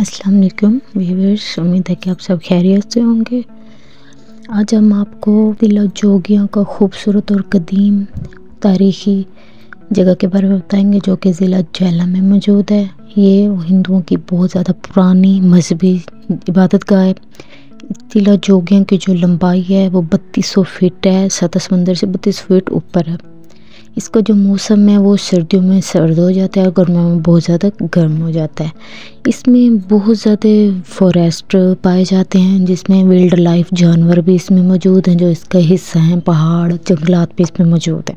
अस्सलाम वालेकुम व्यूअर्स, उम्मीद है कि आप सब खैरियत से होंगे। आज हम आपको टिला जोगियां का खूबसूरत और कदीम तारीख़ी जगह के बारे में बताएंगे जो कि ज़िला झेलम में मौजूद है। ये हिंदुओं की बहुत ज़्यादा पुरानी मजहबी इबादत गाह है। टिला जोगियां की जो लंबाई है वो 3200 फीट है, सतह समंदर से 32 फीट ऊपर है। इसका जो मौसम है वो सर्दियों में सर्द हो जाता है और गर्मियों में बहुत ज़्यादा गर्म हो जाता है। इसमें बहुत ज़्यादा फॉरेस्ट पाए जाते हैं जिसमें वाइल्ड लाइफ जानवर भी इसमें मौजूद हैं जो इसका हिस्सा हैं। पहाड़ जंगलात भी इसमें मौजूद हैं।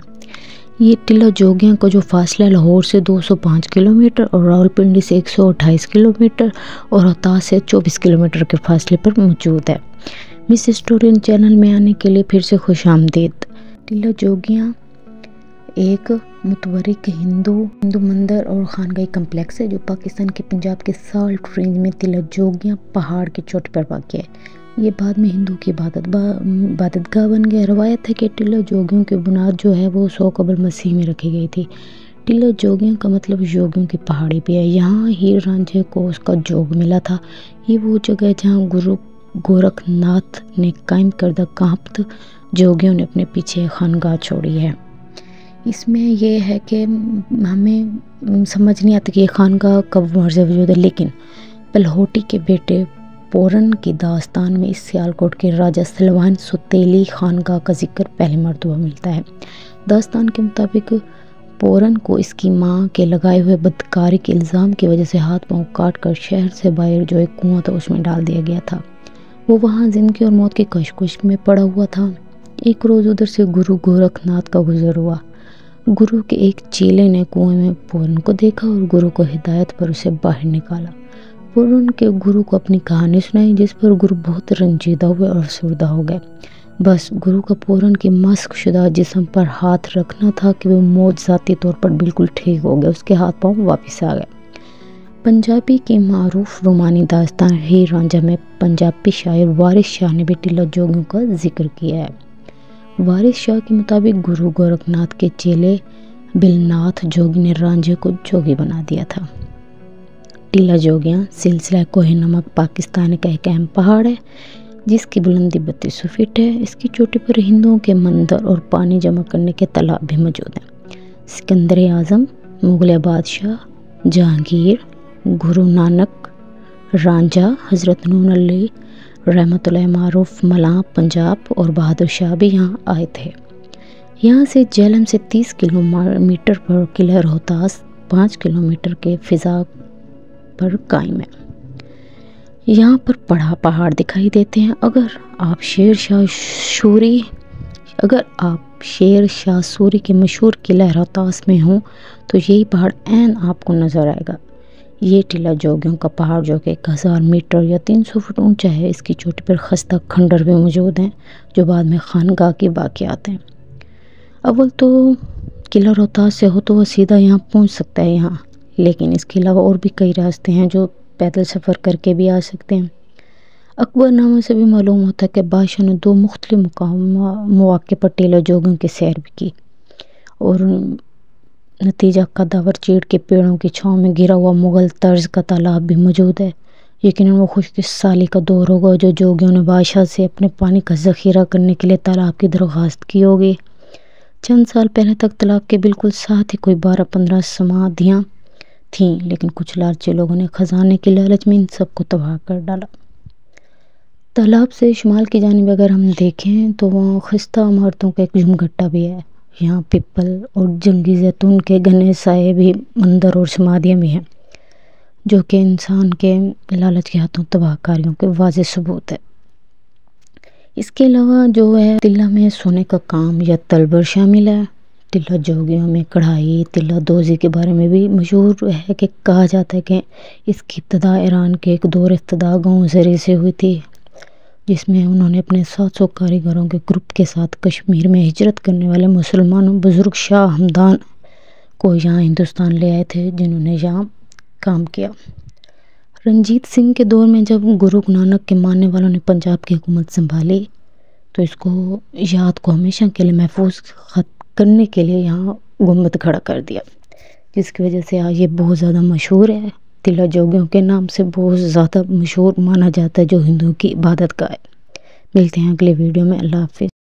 ये टिला जोगियां का जो फासला है लाहौर से 205 किलोमीटर और रावलपिंडी से 128 किलोमीटर और रोहतास से 24 किलोमीटर के फासले पर मौजूद है। मिस हिस्टोरियन चैनल में आने के लिए फिर से खुश आमदीद। टिला जोगियां एक मुतवरिक हिंदू मंदिर और खानगाही कम्प्लेक्स है जो पाकिस्तान के पंजाब के साल्ट रेंज में टिला जोगियां पहाड़ की चोटी पर वाक़ है। ये बाद में हिंदू की इबादतगाह बन गया। रवायत है कि टिला जोगियों की बुनियाद जो है वो 100 कबल मसीह में रखी गई थी। टिला जोगियों का मतलब जोगियों की पहाड़ी भी है। यहाँ हीर रांझे को उसका जोग मिला था। ये वो जगह है जहाँ गुरु गोरखनाथ ने कायम करदा कांपत जोगियों ने अपने पीछे खानगाह छोड़ी है। इसमें यह है कि हमें समझ नहीं आता कि ये खानगाह कब मौजूद है, लेकिन बलहोटी के बेटे पोरन की दास्तान में इस सियालकोट के राजा सलवान सुतेली खानगाह का जिक्र पहली मरतबा मिलता है। दास्तान के मुताबिक पोरन को इसकी मां के लगाए हुए बदकारी के इल्ज़ाम की वजह से हाथ पांव काट कर शहर से बाहर जो एक कुआं था उसमें डाल दिया गया था। वो वहाँ ज़िंदगी और मौत की कशमकश में पड़ा हुआ था। एक रोज़ उधर से गुरु गोरखनाथ का गुजर हुआ। गुरु के एक चेले ने कुएं में पूरन को देखा और गुरु को हिदायत पर उसे बाहर निकाला। पूरन के गुरु को अपनी कहानी सुनाई जिस पर गुरु बहुत रंजीदा हुए और अफसरदा हो गए। बस गुरु का पूरन की मस्क शुदा जिस्म पर हाथ रखना था कि वो मौत ज़ाती तौर पर बिल्कुल ठीक हो गया। उसके हाथ पांव वापस आ गए। पंजाबी की मारूफ रोमानी दास्तान हीर रांझा में पंजाबी शायर वारिस शाह ने भी टिला जोगियों का जिक्र किया है। वारिस शाह के मुताबिक गुरु गोरखनाथ के चेले बिलनाथ जोगी ने रांझे को जोगी बना दिया था। टिला जोगियां सिलसिला कोह नमक पाकिस्तान का एक अहम पहाड़ है जिसकी बुलंदी 3200 फीट है। इसकी चोटी पर हिंदुओं के मंदिर और पानी जमा करने के तालाब भी मौजूद हैं। सिकंदर आज़म, मुगल बादशाह, जहांगीर, गुरु नानक, रांझा, हज़रत नून अली रहमतुल्लाह मारूफ मलाह पंजाब और बहादुर शाह भी यहाँ आए थे। यहाँ से झेलम से 30 किलोमीटर पर किला रोहतास 5 किलोमीटर के फिजा पर कायम है। यहाँ पर पहाड़ दिखाई देते हैं। अगर आप शेर शाह सूरी के मशहूर किला रोहतास में हों तो यही पहाड़ ऐन आपको नज़र आएगा। ये टिला जोगियों का पहाड़ जो कि 1000 मीटर या 300 फुट ऊंचा है। इसकी चोटी पर खस्ता खंडर भी मौजूद हैं जो बाद में खानगाह के वाक़ियात हैं। अव्वल तो किला रोहतास से हो तो वह सीधा यहाँ पहुँच सकता है यहाँ, लेकिन इसके अलावा और भी कई रास्ते हैं जो पैदल सफ़र करके भी आ सकते हैं। अकबरनामा से भी मालूम होता है कि बादशाह ने 2 मुख्तलिफ मौक़े पर टिला जोगियों की सैर भी की और नतीजा कदावर चीड़ के पेड़ों की छांव में गिरा हुआ मुगल तर्ज का तालाब भी मौजूद है। यकीनन वो खुशकिस्मती का दौर होगा जो जोगियों ने बादशाह से अपने पानी का ज़ख़ीरा करने के लिए तालाब की दरख्वास्त की होगी। चंद साल पहले तक तालाब के बिल्कुल साथ ही कोई 12-15 समाधियाँ थीं, लेकिन कुछ लालची लोगों ने खजाने के लालच में इन सबको तबाह कर डाला। तालाब से शुमाल की जानिब अगर हम देखें तो वहाँ खस्ता इमारतों का एक झुमघट्टा भी है। यहाँ पिपल और जंगी जैतून के घने साए भी मंदिर और समाधियाँ भी हैं जो कि इंसान के लालच के हाथों तबाहकारियों के वाज़ेह सबूत है। इसके अलावा जो है टिला में सोने का काम या तलबर शामिल है। टिला जोगियों में कढ़ाई तिल्ला दोज़ी के बारे में भी मशहूर है कि कहा जाता है कि इसकी इब्तदा ईरान के एक दौर इफ्तदा गाँव ज़री से हुई थी जिसमें उन्होंने अपने 700 कारीगरों के ग्रुप के साथ कश्मीर में हिजरत करने वाले मुसलमानों बुज़ुर्ग शाह हमदान को यहाँ हिंदुस्तान ले आए थे जिन्होंने यहाँ काम किया। रंजीत सिंह के दौर में जब गुरु नानक के मानने वालों ने पंजाब की हुकूमत संभाली तो इसको याद को हमेशा के लिए महफूज करने के लिए यहाँ गुंबद खड़ा कर दिया जिसकी वजह से आज ये बहुत ज़्यादा मशहूर है। تلا جوگیوں کے نام سے بہت زیادہ مشہور مانا جاتا ہے، جو ہندوؤں کی عبادت کا ہے۔ ملتے ہیں اگلے ویڈیو میں، اللہ حافظ۔